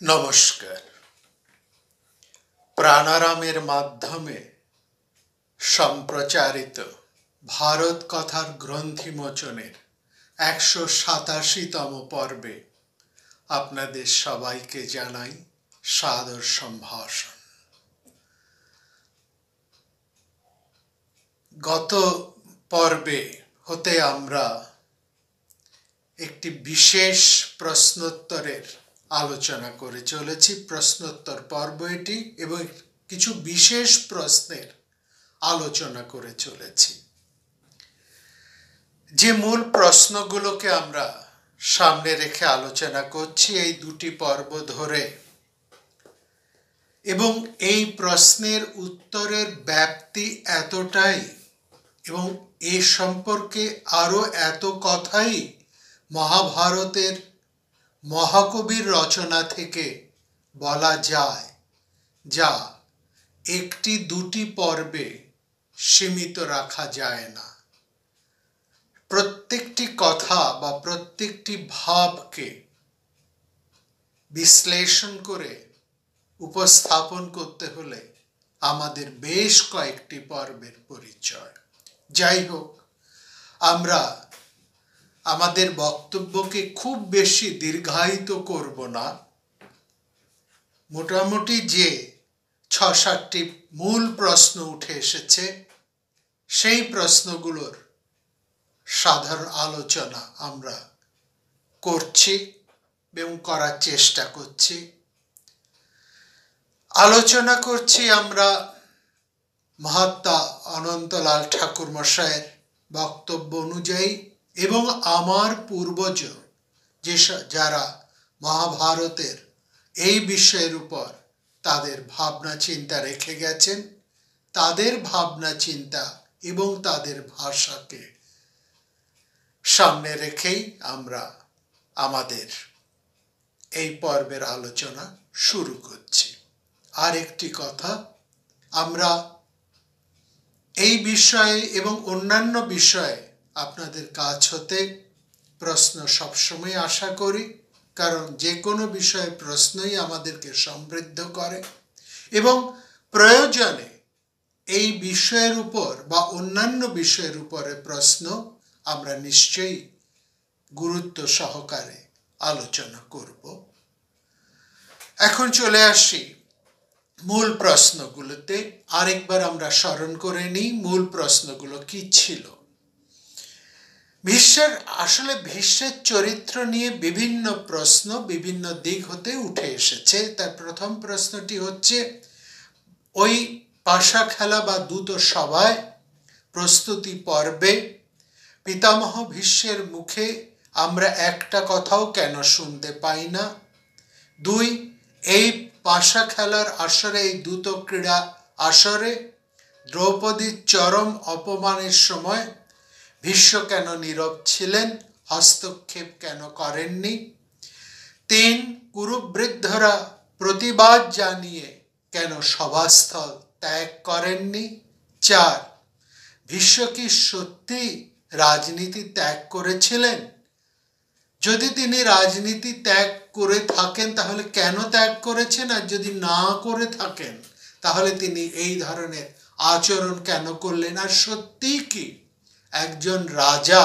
নমস্কার। প্রাণারামের মাধ্যমে সম্প্রচারিত ভারত কথার গ্রন্থিমোচনের ১৮৭তম পর্বে আপনাদের সবাইকে জানাই সাদর সম্ভাষণ। গত পর্বে হতে আমরা একটি বিশেষ প্রশ্নোত্তরের আলোচনা করে চলেছি। প্রশ্নোত্তর পর্ব এটি, এবং কিছু বিশেষ প্রশ্নের আলোচনা করে চলেছি। যে মূল প্রশ্নগুলোকে আমরা সামনে রেখে আলোচনা করছি এই দুটি পর্ব ধরে, এবং এই প্রশ্নের উত্তরের ব্যাপ্তি এতটাই এবং এ সম্পর্কে আরো এত কথাই মহাভারতের মহাকবির রচনা থেকে বলা যায়, যা একটি দুটি পর্বে সীমিত রাখা যায় না। প্রত্যেকটি কথা বা প্রত্যেকটি ভাবকে বিশ্লেষণ করে উপস্থাপন করতে হলে আমাদের বেশ কয়েকটি পর্বের পরিচয়। যাই হোক, আমরা আমাদের বক্তব্যকে খুব বেশি দীর্ঘায়িত করব না। মোটামুটি যে ৬-৭টি মূল প্রশ্ন উঠে এসেছে, সেই প্রশ্নগুলোর সাধারণ আলোচনা আমরা করছি এবং করার চেষ্টা করছি। আলোচনা করছি আমরা মহাত্মা অনন্তলাল ঠাকুর মশাইয়ের বক্তব্য অনুযায়ী, এবং আমার পূর্বজ যারা মহাভারতের এই বিষয়ের উপর তাদের ভাবনা চিন্তা রেখে গেছেন, তাদের ভাবনা চিন্তা এবং তাদের ভাষাকে সামনে রেখেই আমরা আমাদের এই পর্বের আলোচনা শুরু করছি। আর একটি কথা, আমরা এই বিষয়ে এবং অন্যান্য বিষয়ে আপনাদের কাছ হতে প্রশ্ন সবসময় আশা করি, কারণ যে কোনো বিষয়ে প্রশ্নই আমাদেরকে সমৃদ্ধ করে, এবং প্রয়োজনে এই বিষয়ের উপর বা অন্যান্য বিষয়ের উপরে প্রশ্ন আমরা নিশ্চয়ই গুরুত্ব সহকারে আলোচনা করব। এখন চলে আসি মূল প্রশ্নগুলোতে। আরেকবার আমরা স্মরণ করে নিই মূল প্রশ্নগুলো কি ছিল। ভীষ্মের চরিত্র নিয়ে বিভিন্ন প্রশ্ন বিভিন্ন দিক হতে উঠে এসেছে। তার প্রথম প্রশ্নটি হচ্ছে, ওই পাশা খেলা বা দ্যুত সভায় প্রস্তুতি পর্বে পিতামহ ভীষ্মের মুখে আমরা একটা কথাও কেন শুনতে পাই না? ২, এই পাশা খেলার আসরে, এই দ্যুত ক্রীড়া আসরে দ্রৌপদীর চরম অপমানের সময় ভীষ্ম কেন নীরব ছিলেন, হস্তক্ষেপ কেন করেননি? ৩, কুরুবৃদ্ধরা প্রতিবাদ জানিয়ে কেন সভাস্থল ত্যাগ করেননি? ৪, ভীষ্ম কি সত্যি রাজনীতি ত্যাগ করেছিলেন? যদি তিনি রাজনীতি ত্যাগ করে থাকেন তাহলে কেন ত্যাগ করেছেন, আর যদি না করে থাকেন তাহলে তিনি এই ধরনের আচরণ কেন করলেন? আর সত্যি কি একজন রাজা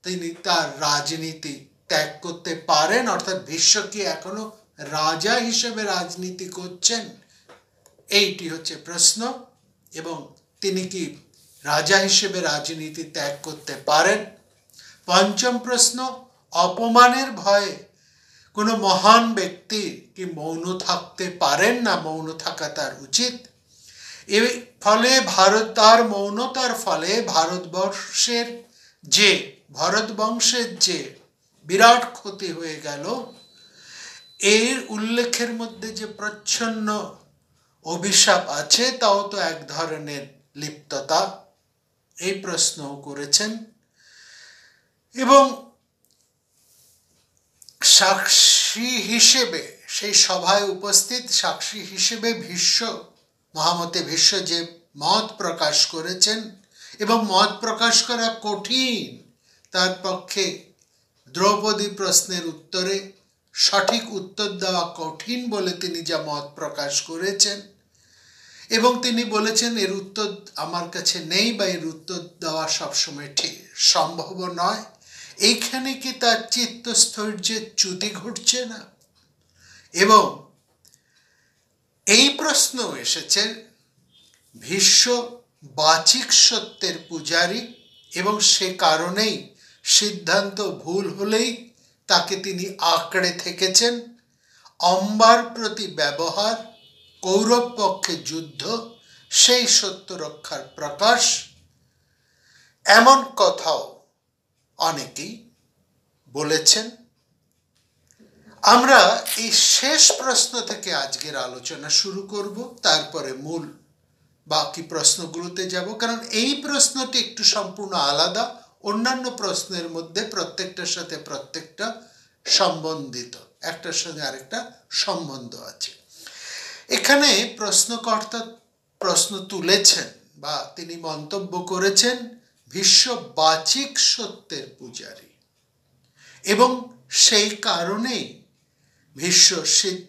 তিনি তার রাজনীতি ত্যাগ করতে পারেন? অর্থাৎ ভীষ্ম কি এখনো রাজা হিসেবে রাজনীতি করছেন? এইটি হচ্ছে প্রশ্ন। এবং তিনি কি রাজা হিসেবে রাজনীতি ত্যাগ করতে পারেন? পঞ্চম প্রশ্ন, অপমানের ভয়ে কোনো মহান ব্যক্তি কি মৌন থাকতে পারেন না? মৌন থাকা তার উচিত। এর ফলে তার মৌনতার ফলে ভারতবংশের যে বিরাট ক্ষতি হয়ে গেল, এর উল্লেখের মধ্যে যে প্রচ্ছন্ন অভিশাপ আছে তাও তো এক ধরনের লিপ্ততা। এই প্রশ্নও করেছেন। এবং সাক্ষী হিসেবে, সেই সভায় উপস্থিত সাক্ষী হিসেবে মহামতে ভীষ্ম যে মত প্রকাশ করেছেন, এবং মত প্রকাশ করা কঠিন, তার পক্ষে দ্রৌপদী প্রশ্নের উত্তরে সঠিক উত্তর দেওয়া কঠিন বলে তিনি যা মত প্রকাশ করেছেন, এবং তিনি বলেছেন এর উত্তর আমার কাছে নেই বা এর উত্তর দেওয়া সবসময় ঠিক সম্ভব নয়, এইখানে কি তার চিত্তস্থৈর্যের চ্যুতি ঘটছে না? এবং এই প্রশ্ন এসেছে ভীষ্ম বাচিক সত্যের পূজারী, এবং সে কারণেই সিদ্ধান্ত ভুল হলেই তাকে তিনি আঁকড়ে থেকেছেন। অম্বার প্রতি ব্যবহার, কৌরব পক্ষে যুদ্ধ, সেই সত্য রক্ষার প্রকাশ, এমন কথাও অনেকেই বলেছেন। আমরা এই শেষ প্রশ্ন থেকে আজকের আলোচনা শুরু করব, তারপরে মূল বাকি প্রশ্নগুলোতে যাব, কারণ এই প্রশ্নটি একটু সম্পূর্ণ আলাদা। অন্যান্য প্রশ্নের মধ্যে প্রত্যেকটার সাথে প্রত্যেকটা সম্বন্ধিত, একটার সঙ্গে আরেকটা সম্বন্ধ আছে। এখানে প্রশ্নকর্তা প্রশ্ন তুলেছেন বা তিনি মন্তব্য করেছেন ভীষ্ম বাচিক সত্যের পূজারী, এবং সেই কারণেই ভীষ্ম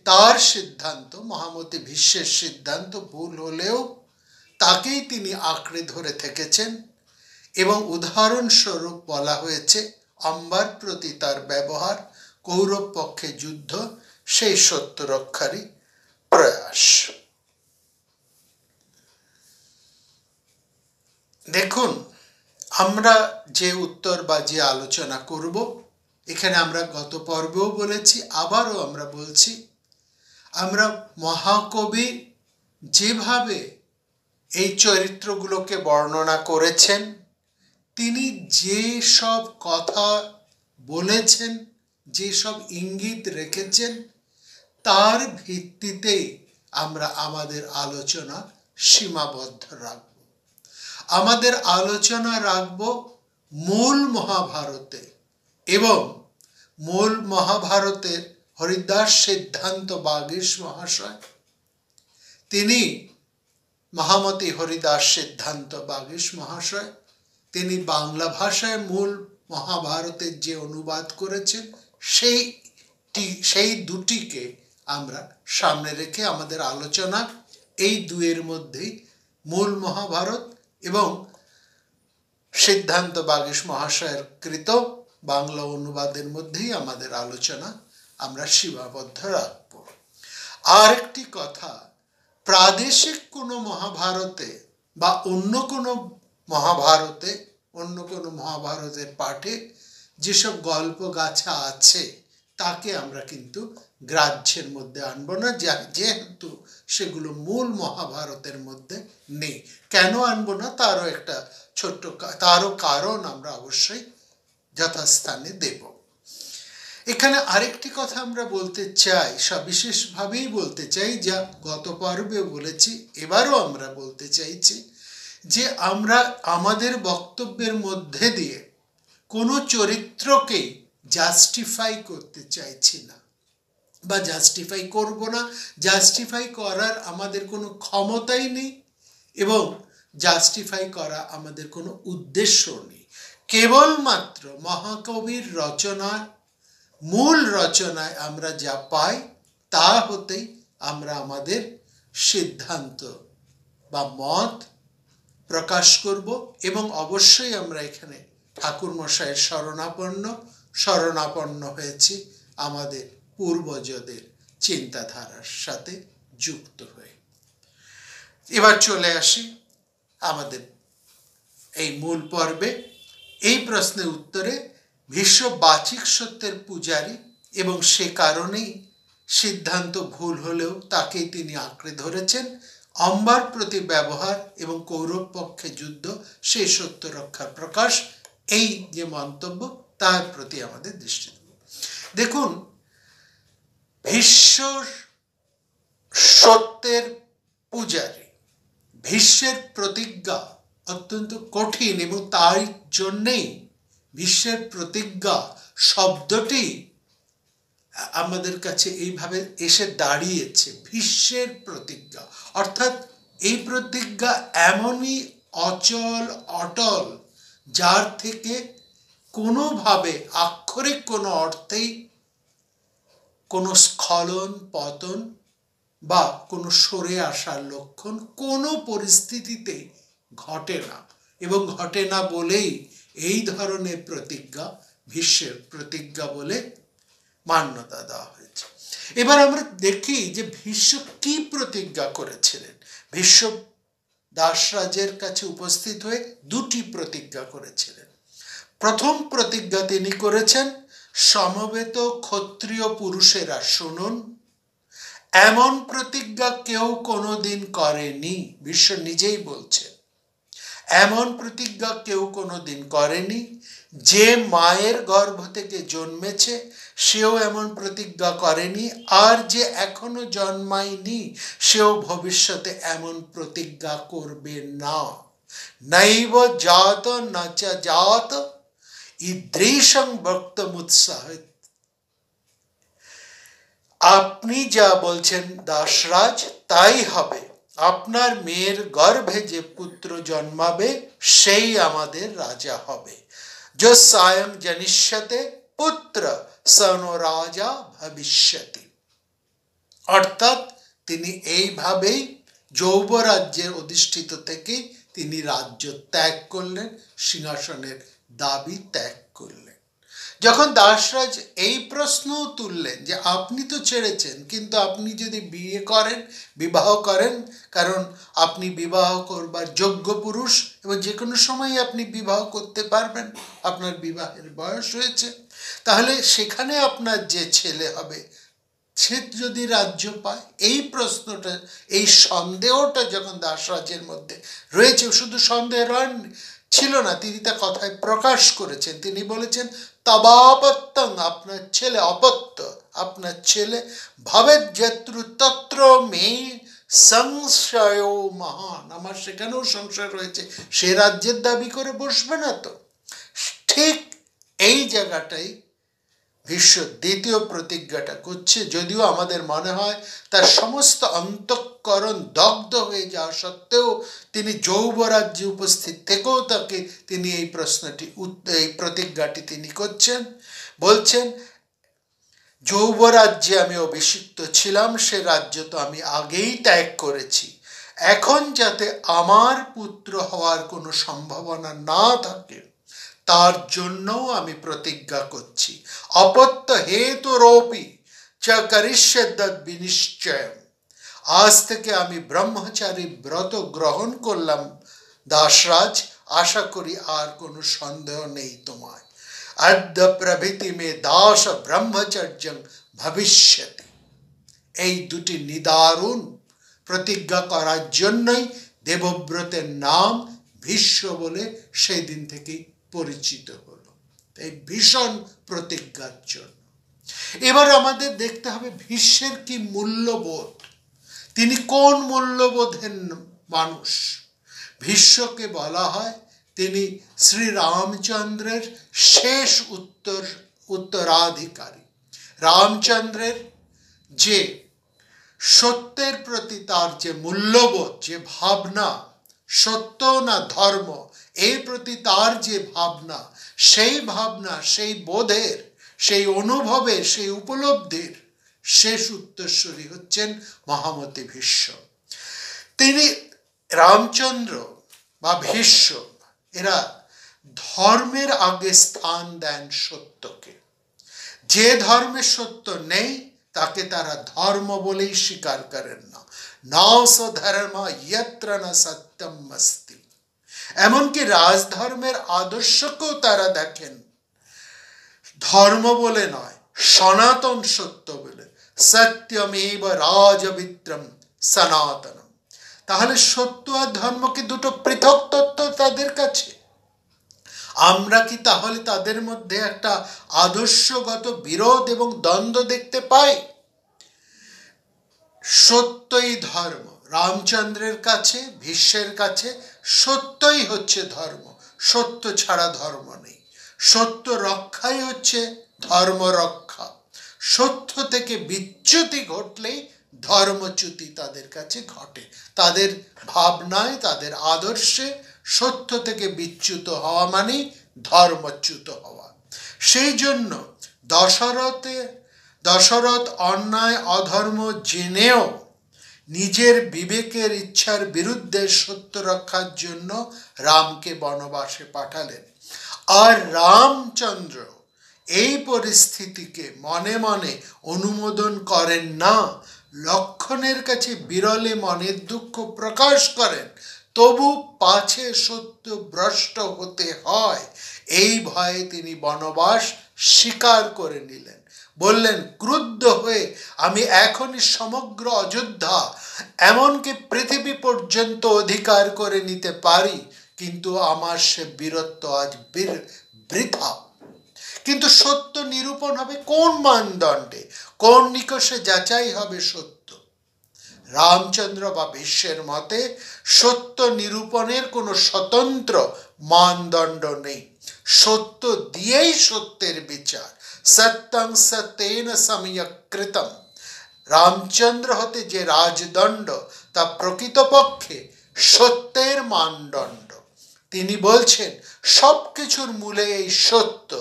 তার সিদ্ধান্ত, মহামতি ভীষ্মের সিদ্ধান্ত ভুল হলেও তাকেই তিনি আঁকড়ে ধরে থেকেছেন। এবং উদাহরণস্বরূপ বলা হয়েছে অম্বার প্রতি তার ব্যবহার, কৌরব পক্ষে যুদ্ধ, সেই সত্য রক্ষারই প্রয়াস। দেখুন, আমরা যে উত্তর বা যে আলোচনা করব, এখানে আমরা গত পর্বেও বলেছি, আবারও আমরা বলছি, আমরা মহাকবি যেভাবে এই চরিত্রগুলোকে বর্ণনা করেছেন, তিনি যে সব কথা বলেছেন, যে সব ইঙ্গিত রেখেছেন, তার ভিত্তিতেই আমরা আমাদের আলোচনা সীমাবদ্ধ রাখব। আমাদের আলোচনা রাখব মূল মহাভারতে, এবং মূল মহাভারতের হরিদাস সিদ্ধান্ত বাগীশ মহাশয়, তিনি মহামতি হরিদাস সিদ্ধান্ত বাগীশ মহাশয়, তিনি বাংলা ভাষায় মূল মহাভারতের যে অনুবাদ করেছেন, সেই দুটিকে আমরা সামনে রেখে আমাদের আলোচনা এই দুয়ের মধ্যেই, মূল মহাভারত এবং সিদ্ধান্ত বাগীশ মহাশয়ের কৃত বাংলা অনুবাদের মধ্যেই আমাদের আলোচনা আমরা সীমাবদ্ধ রাখব। আর একটি কথা, প্রাদেশিক কোনো মহাভারতে বা অন্য কোনো মহাভারতে, অন্য কোনো মহাভারতের পাঠে যেসব গল্প গাছা আছে, তাকে আমরা কিন্তু গ্রাহ্যের মধ্যে আনব না, যেহেতু সেগুলো মূল মহাভারতের মধ্যে নেই। কেন আনব না তারও কারণ আমরা অবশ্যই যথাস্থানে দেব। এখানে আরেকটি কথা আমরা বলতে চাই, সবিশেষভাবেই বলতে চাই, যা গত পর্বে বলেছি, এবারও আমরা বলতে চাইছি, যে আমরা আমাদের বক্তব্যের মধ্যে দিয়ে কোনো চরিত্রকে জাস্টিফাই করতে চাইছি না, বা জাস্টিফাই করব না। জাস্টিফাই করার আমাদের কোনো ক্ষমতাই নেই, এবং জাস্টিফাই করা আমাদের কোনো উদ্দেশ্য নেই। কেবলমাত্র মহাকবির রচনা, মূল রচনায় আমরা যা পাই, তা হতেই আমরা আমাদের সিদ্ধান্ত বা মত প্রকাশ করব। এবং অবশ্যই আমরা এখানে ঠাকুরমশাইয়ের শরণাপন্ন হয়েছি আমাদের পূর্বজদের চিন্তাধারার সাথে যুক্ত হয়ে। এবার চলে আসি আমাদের এই মূল পর্বে। এই প্রশ্নের উত্তরে ভীষ্ম বাচিক সত্যের পূজারী, এবং সে কারণেই সিদ্ধান্ত ভুল হলেও তাকেই তিনি আঁকড়ে ধরেছেন। অম্বার প্রতি ব্যবহার এবং কৌরব পক্ষে যুদ্ধ, সেই সত্য রক্ষার প্রকাশ, এই যে মন্তব্য, তার প্রতি আমাদের দৃষ্টি দেব। দেখুন, ভীষ্ম সত্যের পূজারী, ভীষ্মের প্রতিজ্ঞা অত্যন্ত কঠিন, এবং তাই জন্যেই ভীষ্মের প্রতিজ্ঞা শব্দটি আমাদের কাছে এইভাবে এসে দাঁড়িয়েছে, ভীষ্মের প্রতিজ্ঞা। অর্থাৎ এই প্রতিজ্ঞা এমনই অচল অটল, যার থেকে কোনোভাবে আক্ষরিক কোনো অর্থেই কোনো স্খলন পতন বা কোনো সরে আসার লক্ষণ কোনো পরিস্থিতিতে ঘটে না, এবং ঘটে না বলেই এই ধরনের প্রতিজ্ঞা ভীষ্মের প্রতিজ্ঞা বলে মান্যতা দেওয়া হয়েছে। এবার আমরা দেখি যে ভীষ্ম কি প্রতিজ্ঞা করেছিলেন। ভীষ্ম দাসরাজের কাছে উপস্থিত হয়ে দুটি প্রতিজ্ঞা করেছিলেন। প্রথম প্রতিজ্ঞা তিনি করেছেন, সমবেত ক্ষত্রিয় পুরুষেরা শুনুন, এমন প্রতিজ্ঞা কেউ কোনোদিন করেনি। ভীষ্ম নিজেই বলছেন, এমন প্রতিজ্ঞা কেউ কোনোদিন করেনি। যে মায়ের গর্ভ থেকে জন্মেছে সেও এমন প্রতিজ্ঞা করেনি, আর যে এখনো জন্মায়নি সেও ভবিষ্যতে এমন প্রতিজ্ঞা করবে না। নৈব জাত নচ জাত ঈদৃশং বক্তমুৎসাহিত। আপনি যা বলছেন দাসরাজ তাই হবে। আপনার মেয়ের গর্ভে যে পুত্র জন্মাবে সেই আমাদের রাজা হবে। जो सायं जनिष्यते पुत्र सनो राजा भविष्यति। অর্থাৎ তিনি এইভাবেই যৌবরাজ্যের অধিষ্ঠিত থেকে তিনি রাজ্য ত্যাগ করলেন, সিংহাসনের দাবি ত্যাগ করলেন। যখন দাসরাজ এই প্রশ্ন তুললেন যে আপনি তো ছেড়েছেন, কিন্তু আপনি যদি বিয়ে করেন, বিবাহ করেন, কারণ আপনি বিবাহ করবার যোগ্য পুরুষ এবং যে কোনো সময় আপনি বিবাহ করতে পারবেন, আপনার বিবাহের বয়স হয়েছে, তাহলে সেখানে আপনার যে ছেলে হবে সে যদি রাজ্য পায়। এই প্রশ্নটা, এই সন্দেহটা যখন দাসরাজের মধ্যে রয়েছে, শুধু সন্দেহ ছিল না, তিনি তা কথায় প্রকাশ করেছেন। তিনি বলেছেন, তবাপত্যং, আপনার ছেলে অপত্য, আপনার ছেলে ভবেৎ যত্র তত্র মে সংশয় মহান, আমার সেখানেও সংশয় রয়েছে, সে রাজ্যের দাবি করে বসবে না তো। ঠিক এই জায়গাটাই ভীষ্ম দ্বিতীয় প্রতিজ্ঞাটা করছে। যদিও আমাদের মনে হয় তার সমস্ত অন্তঃকরণ দগ্ধ হয়ে যাওয়া সত্ত্বেও তিনি যৌবরাজ্যে উপস্থিত থেকেও তাকে তিনি এই প্রতিজ্ঞাটি তিনি করছেন। বলছেন, যৌবরাজ্যে আমি অভিষিক্ত ছিলাম, সে রাজ্য তো আমি আগেই ত্যাগ করেছি। এখন যাতে আমার পুত্র হওয়ার কোনো সম্ভাবনা না থাকে তার জন্যও আমি প্রতিজ্ঞা করছি। অপত্য হেতুরোপি চ করিষ্যেদ্যৎ বিনিশ্চয়ম। আজ থেকে আমি ব্রহ্মচারী ব্রত গ্রহণ করলাম দাসরাজ, আশা করি আর কোনো সন্দেহ নেই তোমায়। অদ্য প্রভৃতি মে দাস ব্রহ্মচর্যং ভবিষ্যতি। এই দুটি নিদারুণ প্রতিজ্ঞা করার জন্যই দেবব্রতের নাম ভীষ্ম বলে সেই দিন থেকেই পরিচিত হলো, এই ভীষণ প্রতিজ্ঞার জন্য। এবার আমাদের দেখতে হবে ভীষ্মের কি মূল্যবোধ, তিনি কোন মূল্যবোধের মানুষ। ভীষ্মকে বলা হয় তিনি শ্রী রামচন্দ্রের শেষ উত্তরাধিকারী। রামচন্দ্রের যে সত্যের প্রতি তার যে মূল্যবোধ, যে ভাবনা, সত্য না ধর্ম, এই প্রতি তার যে ভাবনা, সেই ভাবনা, সেই বোধের, সেই অনুভবের, সেই উপলব্ধির শেষ উত্তরসূরি হচ্ছেন মহামতি ভীষ্ম। তিনি রামচন্দ্র বা ভীষ্ম এরা ধর্মের আগে স্থান দেন সত্যকে। যে ধর্মে সত্য নেই তাকে তারা ধর্ম বলেই স্বীকার করেন না। নাস ধর্ম যত্র ন সত্যম অস্তি। এমনকি রাজধর্মের আদর্শকেও তারা দেখেন ধর্ম বলে নয়, সনাতন সত্য বলে। সত্যমেব রাজবিত্রম সনাতনম। তাহলে সত্য আর ধর্ম কি দুটো পৃথক তত্ত্ব তাদের কাছে? আমরা কি তাহলে তাদের মধ্যে একটা আদর্শগত বিরোধ এবং দ্বন্দ্ব দেখতে পাই? সত্যই ধর্ম। রামচন্দ্রের কাছে, ভীষ্মের কাছে সত্যই হচ্ছে ধর্ম। সত্য ছাড়া ধর্ম নেই। সত্য রক্ষাই হচ্ছে ধর্ম রক্ষা। সত্য থেকে বিচ্যুতি ঘটলেই ধর্মচ্যুতি তাদের কাছে ঘটে। তাদের ভাবনায়, তাদের আদর্শে সত্য থেকে বিচ্যুত হওয়া মানে ধর্মচ্যুত হওয়া। সেই জন্য দশরথ অন্যায় অধর্ম জেনেও নিজের বিবেকের ইচ্ছার বিরুদ্ধে সত্য রক্ষার জন্য রামকে বনবাসে পাঠালেন। আর রামচন্দ্র এই পরিস্থিতিকে মনে মনে অনুমোদন করেন না, লক্ষণের কাছে বিরলে মনের দুঃখ প্রকাশ করেন, তবু পাছে সত্য ভ্রষ্ট হতে হয় এই ভয়ে তিনি বনবাস স্বীকার করে নিলেন। বললেন, ক্রুদ্ধ হয়ে আমি এখনই সমগ্র অযোধ্যা এমনকি পৃথিবী পর্যন্ত অধিকার করে নিতে পারি, কিন্তু আমার সে বীরত্ব আজ বৃথা। কিন্তু সত্য নিরূপণ হবে কোন মানদণ্ডে, কোন নিকষে যাচাই হবে সত্য? রামচন্দ্র বা বিশ্বের মতে সত্য নিরূপণের কোনো স্বতন্ত্র মানদণ্ড নেই। সত্য দিয়েই সত্যের বিচার। সত্যং সত্যেন সময়কৃতম। রামচন্দ্র হতে যে রাজদণ্ড তা প্রকৃতপক্ষে সত্যের মানদণ্ড। তিনি বলছেন সবকিছুর মূলে এই সত্য।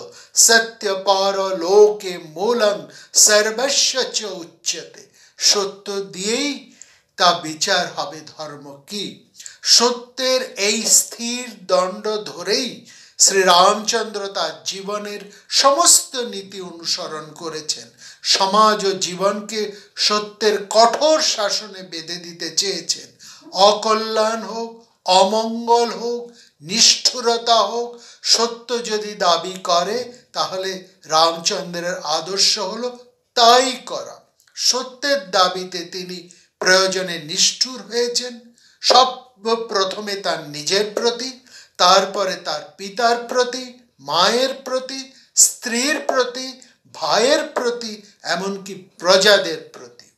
সত্য পর লোকে মূলং সর্বস্ব চ উচ্যতে। সত্য দিয়েই তা বিচার হবে ধর্ম কি। সত্যের এই স্থির দণ্ড ধরেই শ্রীরামচন্দ্র তার জীবনের সমস্ত নীতি অনুসরণ করেছেন। সমাজ ও জীবনকে সত্যের কঠোর শাসনে বেঁধে দিতে চেয়েছেন। অকল্যাণ হোক, অমঙ্গল হোক, নিষ্ঠুরতা হোক, সত্য যদি দাবি করে তাহলে রামচন্দ্রের আদর্শ হলো তাই করা। সত্যের দাবিতে তিনি প্রয়োজনে নিষ্ঠুর হয়েছেন। সর্বপ্রথমে তার নিজের প্রতি, তারপরে তার পিতার প্রতি, মায়ের প্রতি, স্ত্রীর প্রতি, ভাইয়ের প্রতি, এমনকি প্রজাদের প্রতি।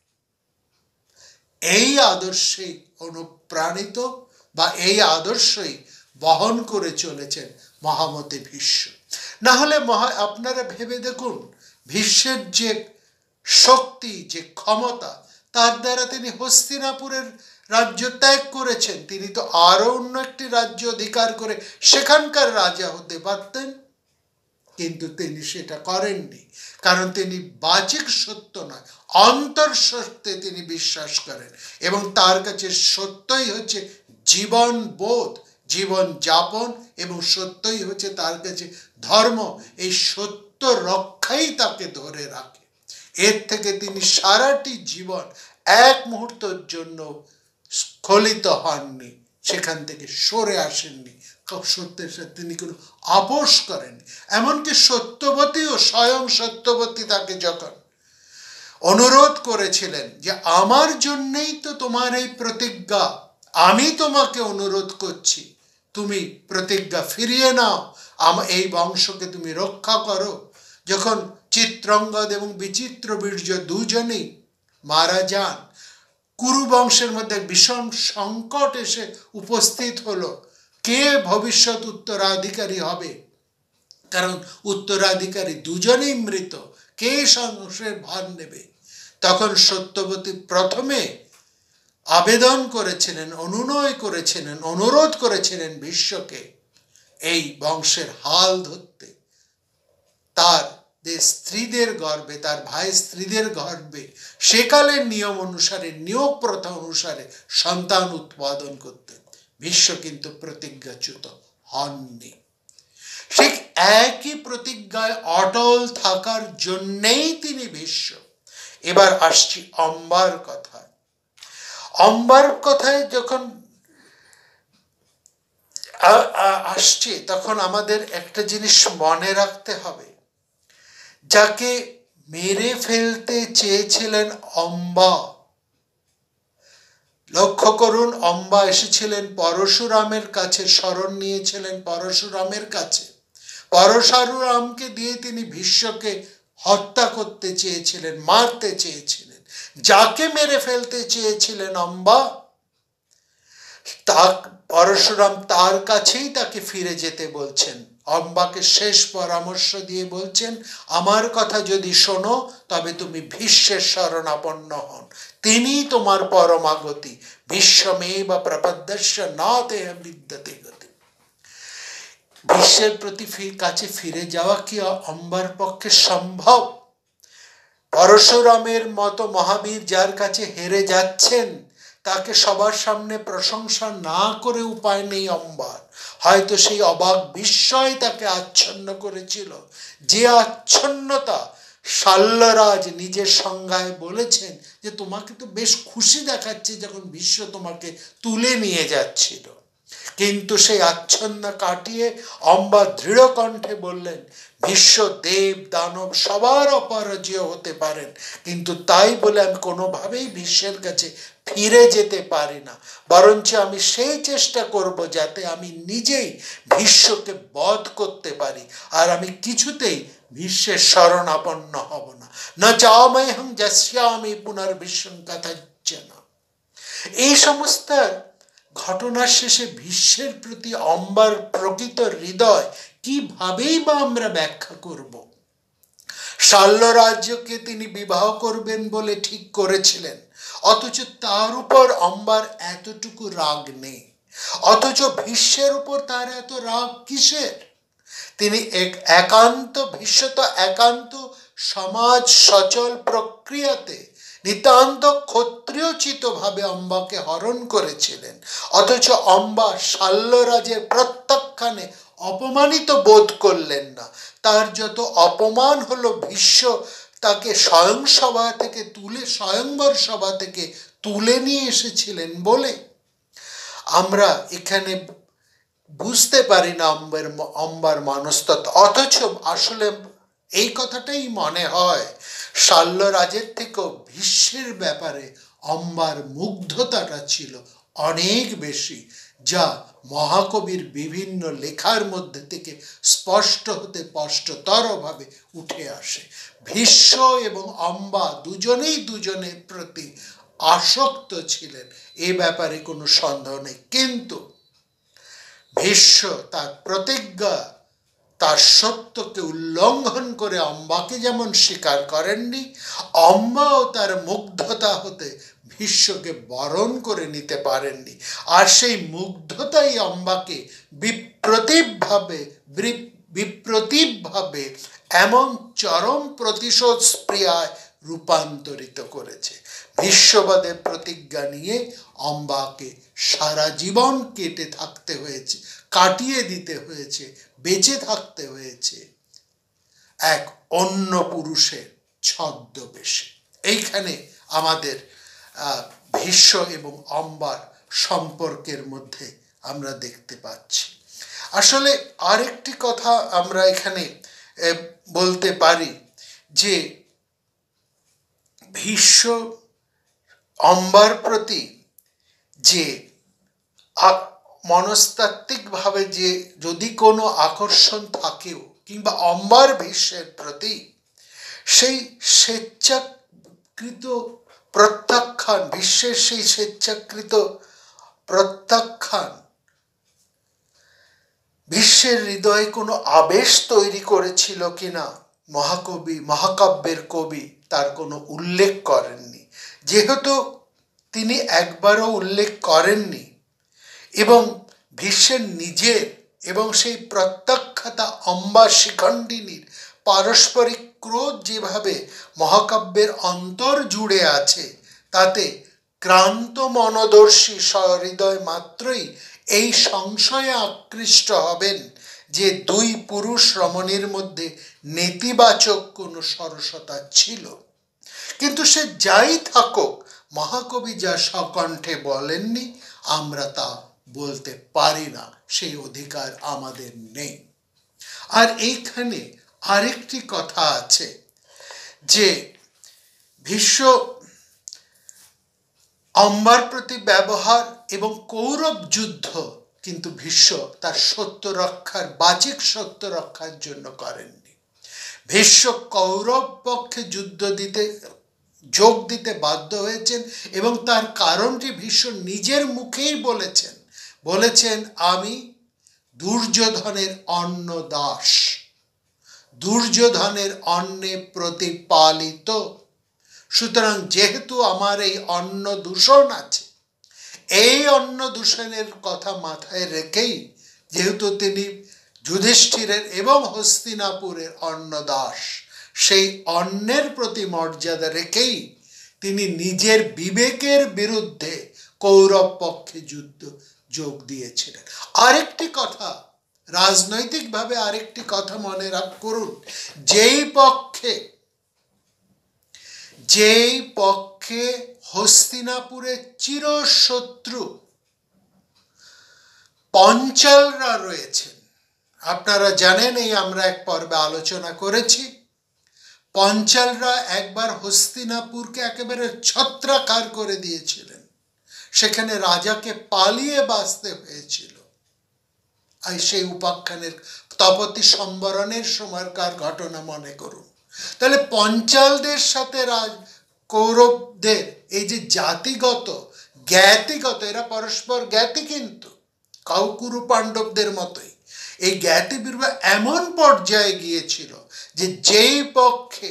এই আদর্শেই অনুপ্রাণিত বা এই আদর্শই বহন করে চলেছেন মহামতি ভীষ্ম। না হলে আপনারা ভেবে দেখুন, ভীষ্মের যে শক্তি, যে ক্ষমতা, তার দ্বারা তিনি হস্তিনাপুরের রাজ্য ত্যাগ করেছেন। তিনি তো আরো অন্য একটি রাজ্য অধিকার করে সেখানকার রাজা হতে পারতেন, কিন্তু তিনি সেটা করেননি। কারণ তিনি বাহ্যিক সত্য নয়, অন্তর সত্যে তিনি বিশ্বাস করেন এবং তার কাছে সত্যই হচ্ছে জীবন বোধ, জীবন যাপন, এবং সত্যই হচ্ছে তার কাছে ধর্ম। এই সত্য রক্ষাই তাকে ধরে রাখে। এর থেকে তিনি সারাটি জীবন এক মুহূর্তের জন্য স্খলিত হননি, সেখান থেকে সরে আসেননি। সত্যের সাথে তিনি কোনো আপোষ করেন। এমনকি সত্যবতী ও স্বয়ং সত্যবতী তাকে যখন অনুরোধ করেছিলেন যে আমার জন্যই তো তোমার এই প্রতিজ্ঞা, আমি তোমাকে অনুরোধ করছি তুমি প্রতিজ্ঞা ফিরিয়ে নাও, এই বংশকে তুমি রক্ষা করো। যখন চিত্রাঙ্গদ এবং বিচিত্র বীর্য দুজনেই মারা যান, কুরু বংশের মধ্যে বিষম সংকট এসে উপস্থিত হলো। কে ভবিষ্যৎ উত্তরাধিকারী হবে? কারণ উত্তরাধিকারী দুজনেই মৃত, কে সংসারের ভার নেবে? তখন সত্যবতী প্রথমে আবেদন করেছিলেন, অনুনয় করেছিলেন, অনুরোধ করেছিলেন বিশ্বকে এই বংশের হাল ধরতে। তার স্ত্রীদের গর্ভে, তার ভাই স্ত্রীদের গর্ভে সেকালের নিয়ম অনুসারে, নিয়োগ প্রথা অনুসারে সন্তান উৎপাদন করতেন। ভীষ্ম কিন্তু প্রতিজ্ঞাচ্যুত হননি। ঠিক একই প্রতিজ্ঞায় অটল থাকার জন্যেই তিনি ভীষ্ম। এবার আসছি অম্বার কথায়। অম্বার কথায় যখন আসছে তখন আমাদের একটা জিনিস মনে রাখতে হবে, যাকে মেরে ফেলতে চেয়েছিলেন অম্বা। লক্ষ্য করুন, অম্বা এসেছিলেন পরশুরামের কাছে, শরণ নিয়েছিলেন পরশুরামের কাছে। পরশুরামকে দিয়ে তিনি ভীষ্মকে হত্যা করতে চেয়েছিলেন, মারতে চেয়েছিলেন। যাকে মেরে ফেলতে চেয়েছিলেন অম্বা, পরশুরাম তার কাছেই তাকে ফিরে যেতে বলছেন। অম্বাকে শেষ পরামর্শ দিয়ে বলছেন, আমার কথা যদি শোনো তবে তুমি ভীষ্মের শরণাপন্ন হন, তিনি তোমার পরমাগতি। বিশ্বমেব প্রপদ্যস্য না তেহ বিদ্যতে গতি। ভীষ্মের প্রতি কাছে ফিরে যাওয়া কি অম্বার পক্ষে সম্ভব? পরশুরামের মতো মহাবীর যার কাছে হেরে যাচ্ছেন তাকে সবার সামনে প্রশংসা না করে উপায় নেই অম্বার। হয়তো সেই অবাক বিস্ময় তাকে আচ্ছন্ন করেছিল, যে আচ্ছন্নতা শাল্যরাজ নিজের সংজ্ঞায় বলেছেন যে তোমাকে তো বেশ খুশি দেখাচ্ছে যখন ভীষ্ম তোমাকে তুলে নিয়ে যাচ্ছিল। কিন্তু সেই আচ্ছন্ন কাটিয়ে অম্বা দৃঢ় কণ্ঠে বললেন, ভীষ্ম দেব দানব সবার অপরাজয় হতে পারেন, কিন্তু তাই বলে আমি কোনোভাবেই ভীষ্মের কাছে ফিরে যেতে পারি না, বরঞ্চ আমি সেই চেষ্টা করব যাতে আমি নিজেই ভীষ্মকে বধ করতে পারি, আর আমি কিছুতেই ভীষ্মের শরণাপন্ন হব না। না চামেহং যস্যামি পুনর্ভীষ্মং কথাচ্চন। এই সমস্ত ঘটনার শেষে ভীষ্মের প্রতি অম্বার প্রকৃত হৃদয় কিভাবেই বা আমরা ব্যাখ্যা করব? শাল্য রাজ্যকে তিনি বিবাহ করবেন বলে ঠিক করেছিলেন, অথচ তার উপর অম্বার এতটুকু রাগ নেই। অথচ ভীষ্মের উপর তার এত রাগ কিসের? তিনি ভীষ্ম তো একান্ত সমাজ সচল প্রক্রিয়াতে নিতান্ত ক্ষত্রিয়োচিত ভাবে অম্বাকে হরণ করেছিলেন, অথচ অম্বা শাল্যরাজের প্রত্যাখ্যানে অপমানিত বোধ করলেন না। তার যত অপমান হলো ভীষ্ম তাকে স্বয়ংবর সভা থেকে তুলে নিয়ে এসেছিলেন বলে। আমরা এখানে বুঝতে পারি না অম্বার মনস্তত্ত্ব, অথচ আসলে এই কথাটাই মনে হয় শাল্যরাজের থেকেও ভীষ্মের ব্যাপারে অম্বার মুগ্ধতাটা ছিল অনেক বেশি, যা মহাকবির বিভিন্ন লেখার মধ্যে থেকে স্পষ্ট হতে স্পষ্টতরভাবে উঠে আসে। ভীষ্ম এবং অম্বা দুজনেই দুজনের প্রতি আসক্ত ছিলেন, এ ব্যাপারে কোনো সন্দেহ নেই। কিন্তু ভীষ্ম তার প্রতিজ্ঞা, তার সত্যকে উল্লঙ্ঘন করে অম্বাকে যেমন স্বীকার করেননি, অম্বাও তার মুগ্ধতা হতে ভীষ্মকে বরণ করে নিতে পারেননি। আর সেই মুগ্ধতাই অম্বাকে বিপ্রতিভভাবে এমন চরম প্রতিশোধ স্পৃহায় রূপান্তরিত করেছে। ভীষ্মবাদের প্রতিজ্ঞা নিয়ে অম্বাকে সারা জীবন কাটিয়ে দিতে হয়েছে, বেঁচে থাকতে হয়েছে এক অন্য পুরুষের ছদ্মবেশে। এইখানে আমাদের ভীষ্ম এবং অম্বার সম্পর্কের মধ্যে আমরা দেখতে পাচ্ছি। আসলে আরেকটি কথা আমরা এখানে বলতে পারি যে ভীষ্ম অম্বার প্রতি যে মনস্তাত্ত্বিকভাবে যে যদি কোনো আকর্ষণ থাকেও, কিংবা অম্বার ভীষ্মের প্রতি সেই স্বেচ্ছাকৃত প্রত্যাখ্যান, ভীষ্মের সেই স্বেচ্ছাকৃত প্রত্যাখ্যান ভীষ্মের হৃদয়ে কোনো আবেশ তৈরি করেছিল কিনা মহাকাব্যের কবি তার কোনো উল্লেখ করেননি। যেহেতু তিনি একবারও উল্লেখ করেননি এবং ভীষ্মের নিজের এবং সেই প্রত্যাখ্যাতা অম্বা শিখণ্ডিনীর পারস্পরিক ক্রোধ যেভাবে মহাকাব্যের অন্তর জুড়ে আছে, তাতে ক্রান্ত মনদর্শী সহৃদয় মাত্রই এই সংশয়ে আকৃষ্ট হবেন যে দুই পুরুষ রমণীর মধ্যে নেতিবাচক কোনো সরসতা ছিল। কিন্তু সে যাই থাকুক, মহাকবি যা সকণ্ঠে বলেননি আমরা তা বলতে পারি না, সেই অধিকার আমাদের নেই। আর এইখানে আরেকটি কথা আছে যে ভীষ্ম অম্বার প্রতি ব্যবহার এবং কৌরব যুদ্ধ কিন্তু ভীষ্ম তার সত্য রক্ষার, বাচিক সত্য রক্ষার জন্য করেননি। ভীষ্ম কৌরব পক্ষে যোগ দিতে বাধ্য হয়েছেন এবং তার কারণটি ভীষ্ম নিজের মুখেই বলেছেন আমি দুর্যোধনের অন্ন দাস, দুর্যোধনের অন্নে প্রতিপালিত। সুতরাং যেহেতু আমার এই অন্ন দূষণ আছে, এই অন্ন দূষণের কথা মাথায় রেখেই, যেহেতু তিনি যুধিষ্ঠিরের এবং হস্তিনাপুরের অন্নদাস, সেই অন্যের প্রতি মর্যাদা রেখেই তিনি নিজের বিবেকের বিরুদ্ধে কৌরব পক্ষে যুদ্ধ যোগ দিয়েছিলেন। আরেকটি কথা, রাজনৈতিকভাবে আরেকটি কথা মনে করুন, যেই পক্ষে হস্তিনাপুরের চিরশত্রু পঞ্চালরা রয়েছেন, আপনারা জানেন, এই আমরা এক পর্বে আলোচনা করেছি, পঞ্চালরা একবার হস্তিনাপুরকে একেবারে ছত্রাকার করে দিয়েছিলেন, সেখানে রাজাকে পালিয়ে বাঁচতে হয়েছিল। আর সেই উপাখ্যানের তপতি সম্বরণের সময়কার ঘটনা মনে করুন। তাহলে পঞ্চালদের সাথে কৌরবদের এই যে জাতিগত জ্ঞাতিগত, এরা পরস্পর জ্ঞাতি, কিন্তু কাউকুরু পাণ্ডবদের মতোই এই জ্ঞাতি বিবাহ এমন পর্যায়ে গিয়েছিল যে যেই পক্ষে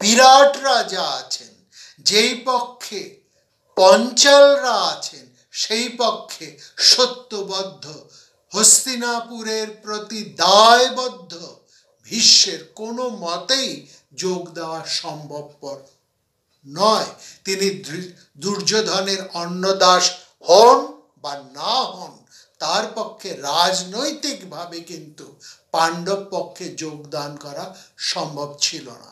বিরাট রাজা আছেন, যেই পক্ষে পঞ্চালরা আছেন, সেই পক্ষে সত্যবদ্ধ হস্তিনাপুরের প্রতি দায়বদ্ধ ভীষ্মের কোনো মতেই যোগ দেওয়া সম্ভবপর নয়। তিনি দুর্যোধনের অন্নদাস হন বা না হন, তার পক্ষে রাজনৈতিকভাবে কিন্তু পাণ্ডব পক্ষে যোগদান করা সম্ভব ছিল না।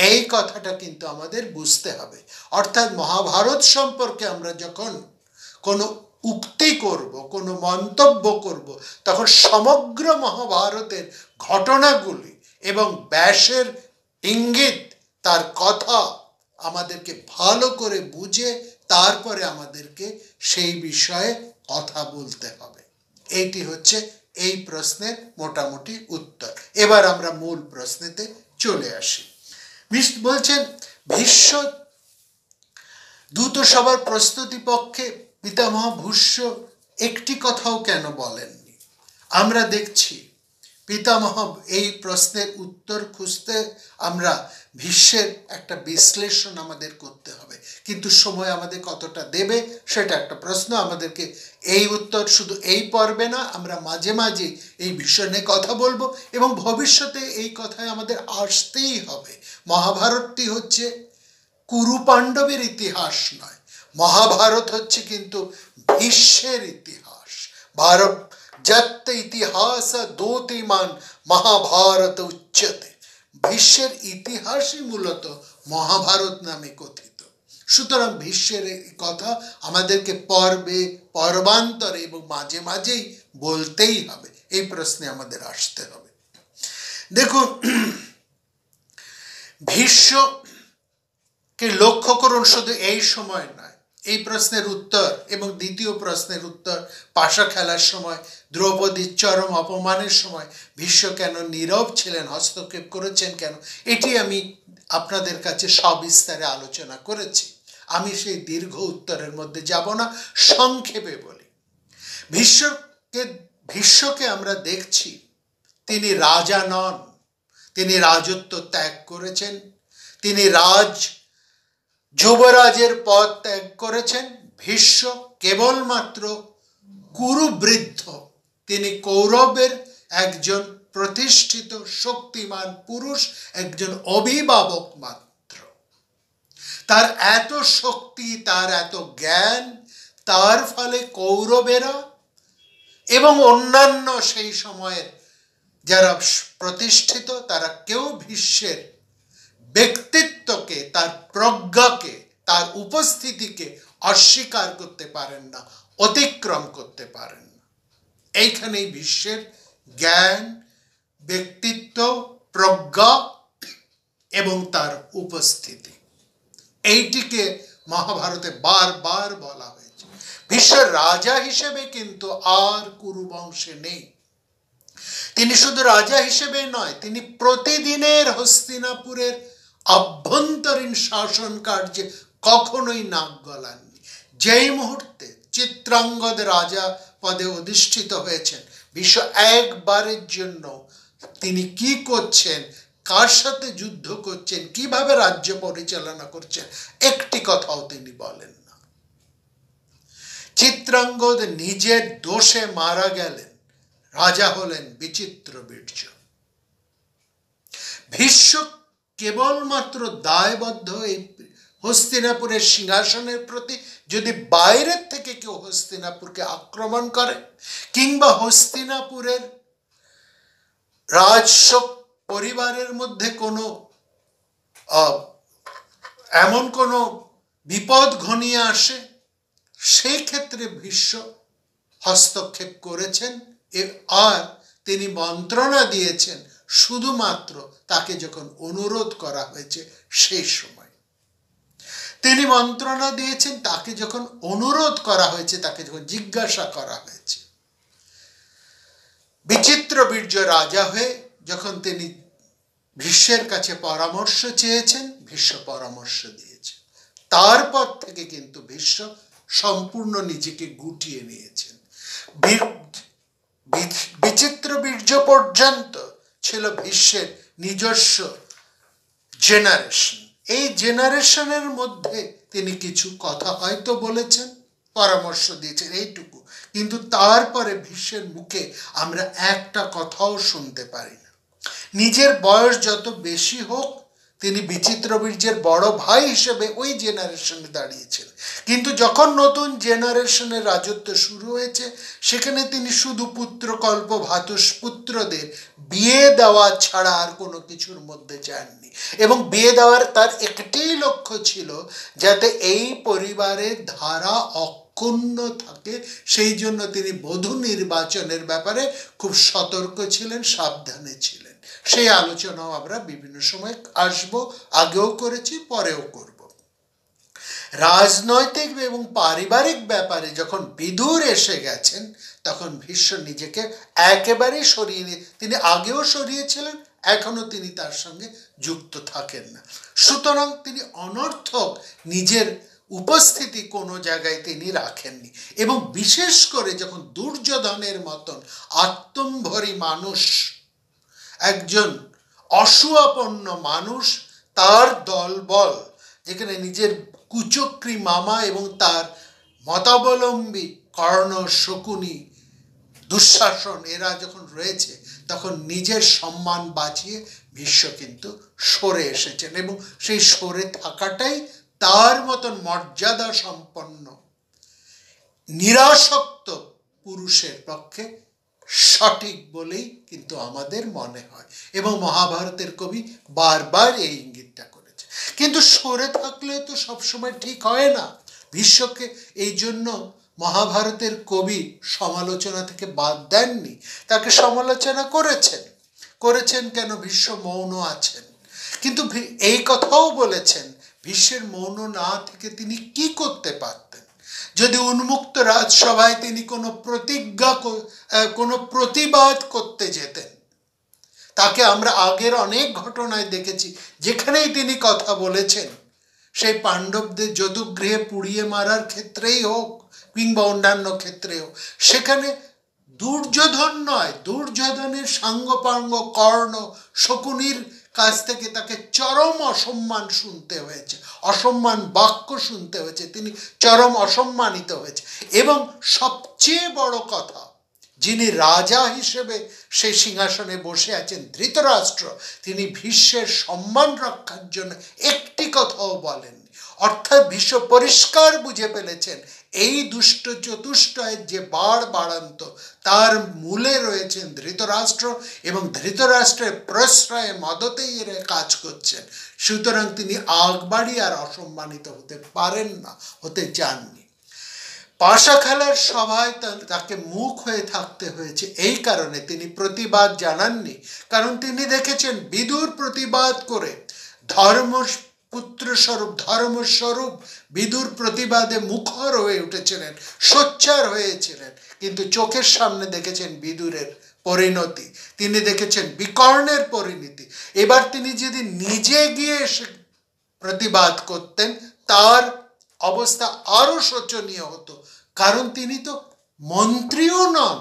এই কথাটা কিন্তু আমাদের বুঝতে হবে। অর্থাৎ মহাভারত সম্পর্কে আমরা যখন কোনো উক্তি করব, কোনো মন্তব্য করব, তখন সমগ্র মহাভারতের ঘটনাগুলি এবং ব্যাসের ইঙ্গিত, তার কথা আমাদেরকে ভালো করে বুঝে তারপরে আমাদেরকে সেই বিষয়ে কথা বলতে হবে। এইটি হচ্ছে এই প্রশ্নের মোটামুটি উত্তর। এবার আমরা মূল প্রশ্নেতে চলে আসি। বলছেন, ভীষ্ম দ্রুত সভার প্রস্তুতি পক্ষে পিতামহ ভীষ্ম একটি কথাও কেন বলেননি? আমরা দেখছি পিতামহ এই প্রশ্নের উত্তর খুঁজতে আমরা ভীষ্মের একটা বিশ্লেষণ আমাদের করতে হবে, কিন্তু সময় আমাদের কতটা দেবে সেটা একটা প্রশ্ন। আমাদেরকে এই উত্তর শুধু এই পর্বে না, আমরা মাঝে মাঝে এই বিষয় নিয়ে কথা বলবো এবং ভবিষ্যতে এই কথায় আমাদের আসতেই হবে। মহাভারতটি হচ্ছে কুরু পাণ্ডবের ইতিহাস নয়, মহাভারত হচ্ছে কিন্তু ভীষ্মের ইতিহাস। ভারত যত ইতিহাস দোতিমান মহাভারত উচ্যতে, ভীষ্মের ইতিহাসই মূলত মহাভারত নামে কথিত। সুতরাং ভীষ্মের কথা আমাদেরকে পর্বে পর্বান্তরে এবং মাঝে মাঝেই বলতেই হবে, এই প্রশ্নে আমাদের আসতে হবে। দেখুন, ভীষ্মকে লক্ষ্য করুন, শুধু এই সময় নয়, এই প্রশ্নের উত্তর এবং দ্বিতীয় প্রশ্নের উত্তর, পাশা খেলার সময় দ্রৌপদীর চরম অপমানের সময় ভীষ্ম কেন নীরব ছিলেন, হস্তক্ষেপ করেছেন কেন, এটি আমি আপনাদের কাছে সবিস্তারে আলোচনা করেছি। আমি সেই দীর্ঘ উত্তরের মধ্যে যাব না, সংক্ষেপে বলি। ভীষ্মকে আমরা দেখছি, তিনি রাজা নন, তিনি রাজত্ব ত্যাগ করেছেন, তিনি যুবরাজের পদ ত্যাগ করেছেন। ভীষ্ম কেবলমাত্র কুরুবৃদ্ধ, তিনি কৌরবের একজন প্রতিষ্ঠিত শক্তিমান পুরুষ, একজন অভিভাবক মাত্র। তার এত শক্তি, তার এত জ্ঞান, তার ফলে কৌরবেরা এবং অন্যান্য সেই সময়ের যারা প্রতিষ্ঠিত, তারা কেউ ভীষ্মের ব্যক্তিত্বকে, তার প্রজ্ঞাকে, তার উপস্থিতিকে অস্বীকার করতে পারেন না, অতিক্রম করতে পারেন না। এইখানেই ভীষ্মের জ্ঞান, ব্যক্তিত্ব, প্রজ্ঞা এবং তার উপস্থিতি, এইটিকে মহাভারতে বারবার বলা হয়েছে। ভীষ্ম রাজা হিসেবে কিন্তু আর কুরু বংশে নেই। তিনি শুধু রাজা হিসেবে নয়, তিনি প্রতিদিনের হস্তিনাপুরের আভ্যন্তরীণ শাসন কার্যে কখনোই নাক গলাননি। যেই মুহূর্তে চিত্রাঙ্গদ রাজা পদে অধিষ্ঠিত হয়েছেন, ভীষ্ম একবারের জন্য তিনি কি করছেন, কার সাথে যুদ্ধ করছেন, কিভাবে রাজ্য পরিচালনা করছেন, একটি কথাও তিনি বলেন না। চিত্রাঙ্গদ নিজের দোষে মারা গেলেন, রাজা হলেন বিচিত্রবীর্য। ভীষ্ম কেবলমাত্র দায়বদ্ধ এই হস্তিনাপুরের সিংহাসনের প্রতি। যদি বাইরের থেকে কেউ হস্তিনাপুরকে আক্রমণ করে কিংবা হস্তিনাপুরের রাজশোক পরিবারের মধ্যে কোনো এমন কোনো বিপদ ঘনিয়ে আসে, সেই ক্ষেত্রে ভীষ্ম হস্তক্ষেপ করেছেন। আর তিনি মন্ত্রণা দিয়েছেন শুধুমাত্র তাকে যখন অনুরোধ করা হয়েছে সেই সময়। তিনি মন্ত্রণা দিয়েছেন তাকে যখন অনুরোধ করা হয়েছে, তাকে যখন জিজ্ঞাসা করা হয়েছে। বিচিত্রবীর্য রাজা হয়ে যখন তিনি ভীষ্মের কাছে পরামর্শ চেয়েছেন, ভীষ্ম পরামর্শ দিয়েছেন। তারপর থেকে কিন্তু ভীষ্ম সম্পূর্ণ নিজেকে গুটিয়ে নিয়েছেন। বিচিত্রবীর্য পর্যন্ত ছিল ভীষ্মের নিজস্ব জেনারেশন। এই জেনারেশনের মধ্যে তিনি কিছু কথা হয়তো বলেছেন, পরামর্শ দিয়েছেন, এইটুকু। কিন্তু তারপরে ভীষ্মের মুখে আমরা একটা কথাও শুনতে পারি না। নিজের বয়স যত বেশি হোক, তিনি বিচিত্রবীর্যের বড় ভাই হিসেবে ওই জেনারেশনে দাঁড়িয়েছেন। কিন্তু যখন নতুন জেনারেশনের রাজত্ব শুরু হয়েছে, সেখানে তিনি শুধু পুত্রকল্প ভ্রাতুষ্পুত্রদের বিয়ে দেওয়া ছাড়া আর কোনো কিছুর মধ্যে যাননি। এবং বিয়ে দেওয়ার তার একটাই লক্ষ্য ছিল, যাতে এই পরিবারের ধারা অক্ষুণ্ণ থাকে। সেই জন্য তিনি বধূ নির্বাচনের ব্যাপারে খুব সতর্ক ছিলেন, সাবধানে ছিলেন। সেই আলোচনাও আমরা বিভিন্ন সময় আসব, আগেও করেছি, পরেও করব। রাজনৈতিক এবং পারিবারিক ব্যাপারে যখন বিদুর এসে গেছেন, তখন ভীষ্ম নিজেকে একেবারেই সরিয়ে নিয়ে, তিনি আগেও সরিয়েছিলেন, এখনো তিনি তার সঙ্গে যুক্ত থাকেন না। সুতরাং তিনি অনর্থক নিজের উপস্থিতি কোনো জায়গায় তিনি রাখেননি। এবং বিশেষ করে যখন দুর্যোধনের মতন আত্মম্ভরী মানুষ, একজন অসুয়াপন্ন মানুষ, তার দলবল, যেখানে নিজের কুচক্রী মামা এবং তার মতাবলম্বী কর্ণ, শকুনি, দুঃশাসন, এরা যখন রয়েছে, তখন নিজের সম্মান বাঁচিয়ে ভীষ্ম কিন্তু সরে এসেছেন। এবং সেই সরে থাকাটাই তার মতন মর্যাদা সম্পন্ন নিরাসক্ত পুরুষের পক্ষে সঠিক বলেই কিন্তু আমাদের মনে হয়। এবং মহাভারতের কবি বারবার এই ইঙ্গিতটা করেছে। কিন্তু সরে থাকলে তো সবসময় ঠিক হয় না। ভীষ্মকে এই জন্য মহাভারতের কবি সমালোচনা থেকে বাদ দেননি, তাকে সমালোচনা করেছেন কেন? ভীষ্ম মৌন আছেন। কিন্তু এই কথাও বলেছেন, ভীষ্মের মৌন না থেকে তিনি কি করতে পারতেন? যদি উন্মুক্ত রাজসভায় তিনি কোনো প্রতিবাদ করতে যেতেন, তাকে আমরা আগের অনেক ঘটনায় দেখেছি, যেখানেই তিনি কথা বলেছেন, সেই পাণ্ডবদের যদুগৃহে পুড়িয়ে মারার ক্ষেত্রেই হোক কিংবা অন্যান্য ক্ষেত্রেও, সেখানে দুর্যোধন নয়, দুর্যোধনের সাঙ্গপাঙ্গ কর্ণ, শকুনির কাছ থেকে তাকে চরম অসম্মান শুনতে হয়েছে, অসম্মান বাক্য শুনতে হয়েছে, তিনি চরম অসম্মানিত হয়েছে। এবং সবচেয়ে বড় কথা, যিনি রাজা হিসেবে সেই সিংহাসনে বসে আছেন, ধৃতরাষ্ট্র, তিনি ভীষ্মের সম্মান রক্ষার জন্য একটি কথাও বলেননি। অর্থাৎ ভীষ্ম পরিষ্কার বুঝে ফেলেছেন, এই দুষ্ট চতুষ্টয়ের যে বাড়ান্ত, তার মূলে রয়েছেন ধৃতরাষ্ট্র, এবং ধৃতরাষ্ট্রের প্রশ্রয়ে মদতেই এরা কাজ করছেন। সুতরাং তিনি আগবাড়ি আর অসম্মানিত হতে পারেন না, হতে চাননি। পাশা খেলার সভায় তাকে মুখ হয়ে থাকতে হয়েছে এই কারণে, তিনি প্রতিবাদ জানাননি। কারণ তিনি দেখেছেন বিদুর প্রতিবাদ করে ধর্মস্বরূপ বিদুর প্রতিবাদে মুখর হয়ে উঠেছিলেন, সোচ্চার হয়েছিলেন। কিন্তু চোখের সামনে দেখেছেন বিদুরের পরিণতি, তিনি দেখেছেন বিকর্ণের পরিণতি। এবার তিনি যদি নিজে গিয়ে এসে প্রতিবাদ করতেন, তার অবস্থা আরো শোচনীয় হতো। কারণ তিনি তো মন্ত্রীও নন,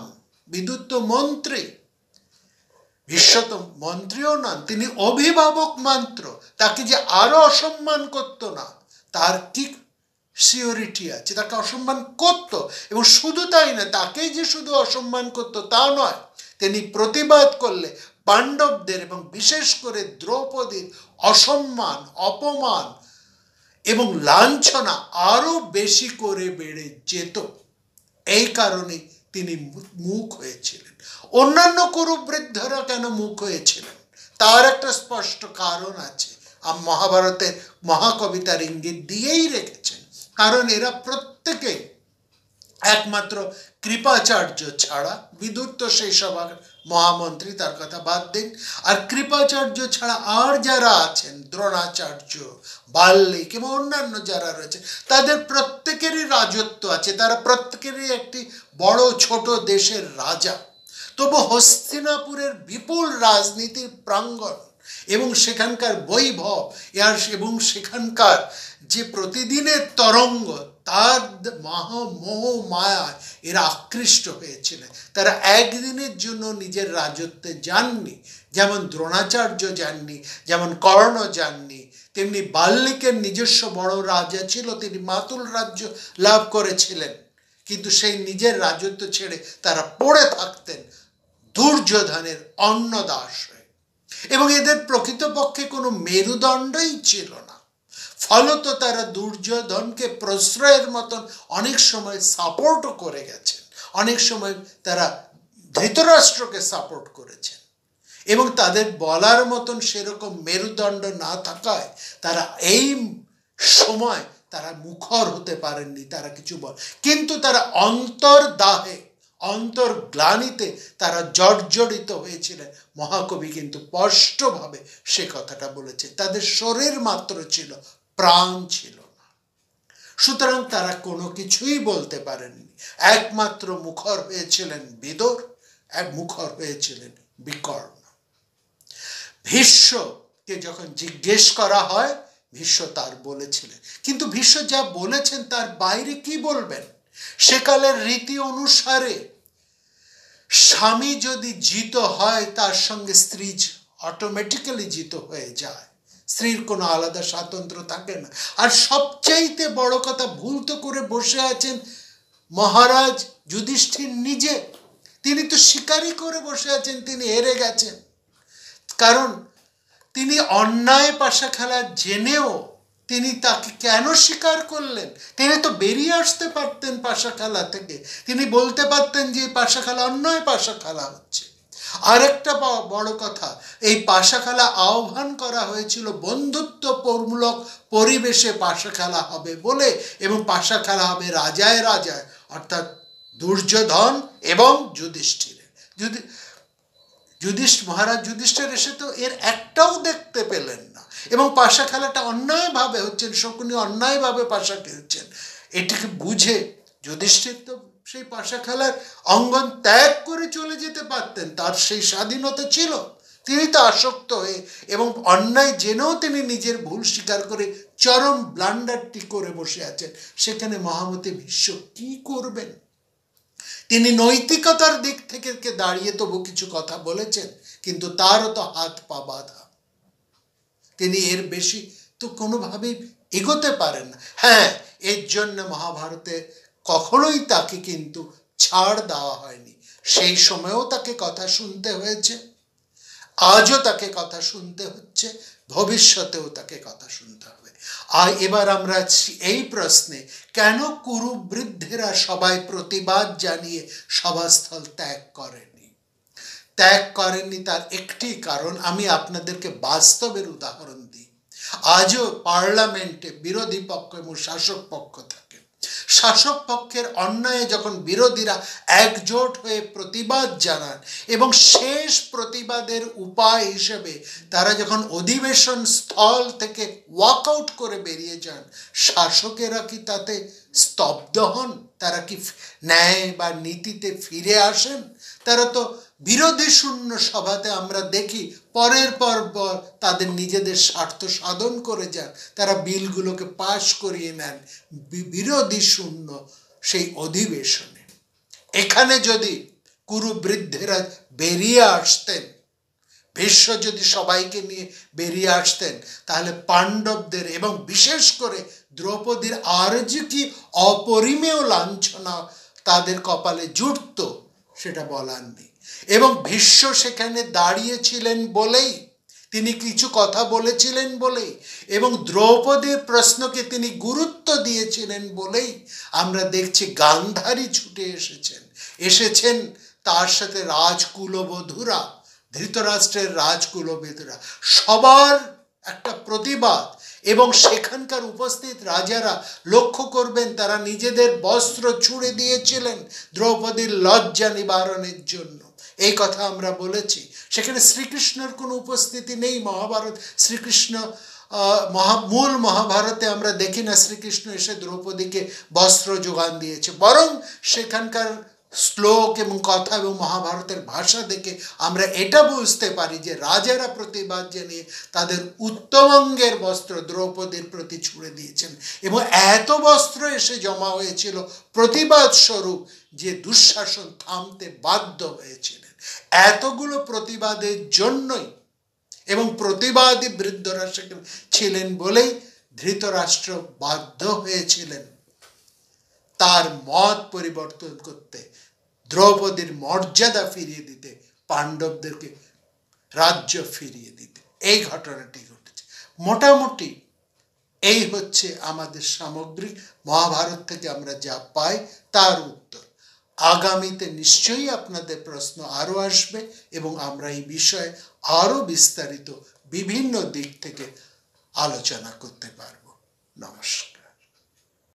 বিদুর তো মন্ত্রী, ভীষ্ম তো মন্ত্রীও নন, তিনি অভিভাবক মাত্র। তাকে যে আরো অসম্মান করত না, তার কি সিওরিটি আছে? তাকে অসম্মান করত। এবং শুধু তাই না, তাকেই যে শুধু অসম্মান করত তা নয়, তিনি প্রতিবাদ করলে পাণ্ডবদের এবং বিশেষ করে দ্রৌপদীর অসম্মান, অপমান এবং লাঞ্ছনা আরো বেশি করে বেড়ে যেত। এই কারণে তিনি মুখ হয়েছিলেন। অন্যান্য কুরুবৃদ্ধরা কেন মুখ হয়েছিলেন তার একটা স্পষ্ট কারণ আছে, মহাভারতের মহাকবিতার ইঙ্গিত দিয়েই রেখেছেন। কারণ এরা প্রত্যেকে একমাত্র কৃপাচার্য ছাড়া, বিদুর তো সেই সবার মহামন্ত্রী, তার কথা বাদ দিন, আর কৃপাচার্য ছাড়া আর যারা আছেন, দ্রোণাচার্য, বাল্মীকি এবং অন্যান্য যারা রয়েছে, তাদের প্রত্যেকেরই রাজত্ব আছে, তারা প্রত্যেকেরই একটি বড় ছোট দেশের রাজা। তবু হস্তিনাপুরের বিপুল রাজনীতির প্রাঙ্গণ এবং সেখানকার বৈভব এবং সেখানকার যে প্রতিদিনের তরঙ্গ, তার মোহ মায়া এরা আকৃষ্ট হয়েছিলেন। তারা একদিনের জন্য নিজের রাজত্বে যাননি, যেমন দ্রোণাচার্য যাননি, যেমন কর্ণ যাননি, তেমনি বাল্মীকের নিজস্ব বড় রাজা ছিল, তিনি মাতুল রাজ্য লাভ করেছিলেন, কিন্তু সেই নিজের রাজত্ব ছেড়ে তারা পড়ে থাকতেন দুর্যোধনের অন্নদাস হয়ে। এবং এদের প্রকৃতপক্ষে কোনো মেরুদণ্ডই ছিল না। ফলত তারা দুর্যোধনকে প্রশ্রয়ের মতন অনেক সময় সাপোর্টও করে গেছেন, অনেক সময় তারা ধৃতরাষ্ট্রকে সাপোর্ট করেছেন। এবং তাদের বলার মতন সেরকম মেরুদণ্ড না থাকায় তারা এই সময় তারা মুখর হতে পারেননি, তারা কিছু কিন্তু তারা অন্তর্দাহে, অন্তর্গ্লানিতে তারা জর্জরিত হয়েছিলেন। মহাকবি কিন্তু স্পষ্টভাবে সে কথাটা বলেছে। তাদের শরীর মাত্র ছিল, প্রাণ ছিল না। সুতরাং তারা কোনো কিছুই বলতে পারেননি। একমাত্র মুখর হয়েছিলেন বিদুর, মুখর হয়েছিলেন বিকর্ণ। ভীষ্মকে যখন জিজ্ঞেস করা হয়, ভীষ্ম তার বলেছিলেন, কিন্তু ভীষ্ম যা বলেছেন তার বাইরে কি বলবেন? সেকালের রীতি অনুসারে স্বামী যদি জিত হয়, তার সঙ্গে স্ত্রী অটোমেটিক্যালি জিত হয়ে যায়, স্ত্রীর কোনো আলাদা স্বাতন্ত্র্য থাকে না। আর সবচাইতে বড় কথা, ভুল তো করে বসে আছেন মহারাজ যুধিষ্ঠির নিজে। তিনি তো স্বীকারই করে বসে আছেন তিনি হেরে গেছেন। কারণ তিনি অন্যায় পাশা খেলা জেনেও তিনি তাকে কেন স্বীকার করলেন? তিনি তো বেরিয়ে আসতে পারতেন পাশা খেলা থেকে, তিনি বলতে পারতেন যে পাশা খেলা অন্যায় পাশা খেলা হচ্ছে। আরেকটা বড় কথা, এই পাশা খেলা আহ্বান করা হয়েছিল বন্ধুত্বমূলক পরিবেশে পাশা খেলা হবে বলে, এবং পাশা খেলা হবে রাজায় রাজায়, অর্থাৎ দুর্যোধন এবং যুধিষ্ঠিরের। মহারাজ যুধিষ্ঠির এসে তো এর একটাও দেখতে পেলেন না, এবং পাশা খেলাটা অন্যায়ভাবে হচ্ছেন, শকুনি অন্যায়ভাবে পাশা খেলছেন, এটাকে বুঝে যুধিষ্ঠির তো সেই পাশা খেলার অঙ্গন ত্যাগ করে চলে যেতে পারতেন, তার সেই স্বাধীনতা ছিল। তিনি তো আসক্ত হয়ে এবং অন্যায় জেনেও তিনি নিজের ভুল স্বীকার করে চরম ব্লান্ডারটি করে বসে আছেন। সেখানে মহামতি ভীষ্ম কি করবেন? তিনি নৈতিকতার দিক থেকে দাঁড়িয়ে তবু কিছু কথা বলেছেন, কিন্তু তারও তো হাত পা বাঁধা, তিনি এর বেশি তো কোনোভাবেই এগোতে পারেন না। হ্যাঁ, এর জন্য মহাভারতে কখনোই তাকে কিন্তু ছাড় দেওয়া হয়নি। সেই সময়েও তাকে কথা শুনতে হয়েছে, আজও তাকে কথা শুনতে হচ্ছে, ভবিষ্যতেও তাকে কথা শুনতে হবে। আর এবার আমরা এই প্রশ্নে, কেন কুরুবৃদ্ধেরা সবাই প্রতিবাদ জানিয়ে সভাস্থল ত্যাগ করেননি তার একটি কারণ আমি আপনাদেরকে বাস্তবের উদাহরণ দিই। আজও পার্লামেন্টে বিরোধী পক্ষ এবং শাসক পক্ষ থাকে। শাসক পক্ষের অন্যায়ে যখন বিরোধীরা একজোট হয়ে প্রতিবাদ জানান এবং শেষ প্রতিবাদের উপায় হিসেবে তারা যখন অধিবেশন স্থল থেকে ওয়াকআউট করে বেরিয়ে যান, শাসকেরা কি তাতে স্তব্ধ হন? তারা কি ন্যায় বা নীতিতে ফিরে আসেন? তারা তো বিরোধী শূন্য সভাতে আমরা দেখি পরের পর তাদের নিজেদের স্বার্থ সাধন করে যান, তারা বিলগুলোকে পাশ করিয়ে নেন বিরোধী শূন্য সেই অধিবেশনে। এখানে যদি কুরুবৃদ্ধেরা বেরিয়ে আসতেন, ভীষ্ম যদি সবাইকে নিয়ে বেরিয়ে আসতেন, তাহলে পাণ্ডবদের এবং বিশেষ করে দ্রৌপদীর আর যে কি অপরিমেয় লাঞ্ছনা তাদের কপালে জুটত সেটা বলার নেই। এবং ভীষ্ম সেখানে দাঁড়িয়েছিলেন বলেই তিনি কিছু কথা বলেছিলেন বলেই এবং দ্রৌপদীর প্রশ্নকে তিনি গুরুত্ব দিয়েছিলেন বলেই আমরা দেখছি গান্ধারী ছুটে এসেছেন তার সাথে রাজকুলবধূরা, ধৃতরাষ্ট্রের রাজকুলবধূরা, সবার একটা প্রতিবাদ। এবং সেখানকার উপস্থিত রাজারা লক্ষ্য করবেন তারা নিজেদের বস্ত্র ছুঁড়ে দিয়েছিলেন দ্রৌপদীর লজ্জা নিবারণের জন্য। এই কথা আমরা বলেছি। সেখানে শ্রীকৃষ্ণের কোনো উপস্থিতি নেই। মহাভারত শ্রীকৃষ্ণ মূল মহাভারতে আমরা দেখি না শ্রীকৃষ্ণ এসে দ্রৌপদীকে বস্ত্র যোগান দিয়েছে, বরং সেখানকার শ্লোক এবং কথা এবং মহাভারতের ভাষা দেখে আমরা এটা বুঝতে পারি যে রাজারা প্রতিবাদ জানিয়ে তাদের উত্তমাঙ্গের বস্ত্র দ্রৌপদীর প্রতি ছুঁড়ে দিয়েছেন এবং এত বস্ত্র এসে জমা হয়েছিল প্রতিবাদ স্বরূপ যে দুঃশাসন থামতে বাধ্য হয়েছিলেন। এতগুলো প্রতিবাদের জন্যই এবং প্রতিবাদী বৃদ্ধরা সেখানে ছিলেন বলেই ধৃতরাষ্ট্র বাধ্য হয়েছিলেন তার মত পরিবর্তন করতে, দ্রৌপদীর মর্যাদা ফিরিয়ে দিতে, পাণ্ডবদেরকে রাজ্য ফিরিয়ে দিতে। এই ঘটনাটি ঘটেছে। মোটামুটি এই হচ্ছে আমাদের সামগ্রিক মহাভারত থেকে আমরা যা পাই তার উত্তর। আগামীতে নিশ্চয়ই আপনাদের প্রশ্ন আরও আসবে এবং আমরা এই বিষয়ে আরও বিস্তারিত বিভিন্ন দিক থেকে আলোচনা করতে পারব। নমস্কার।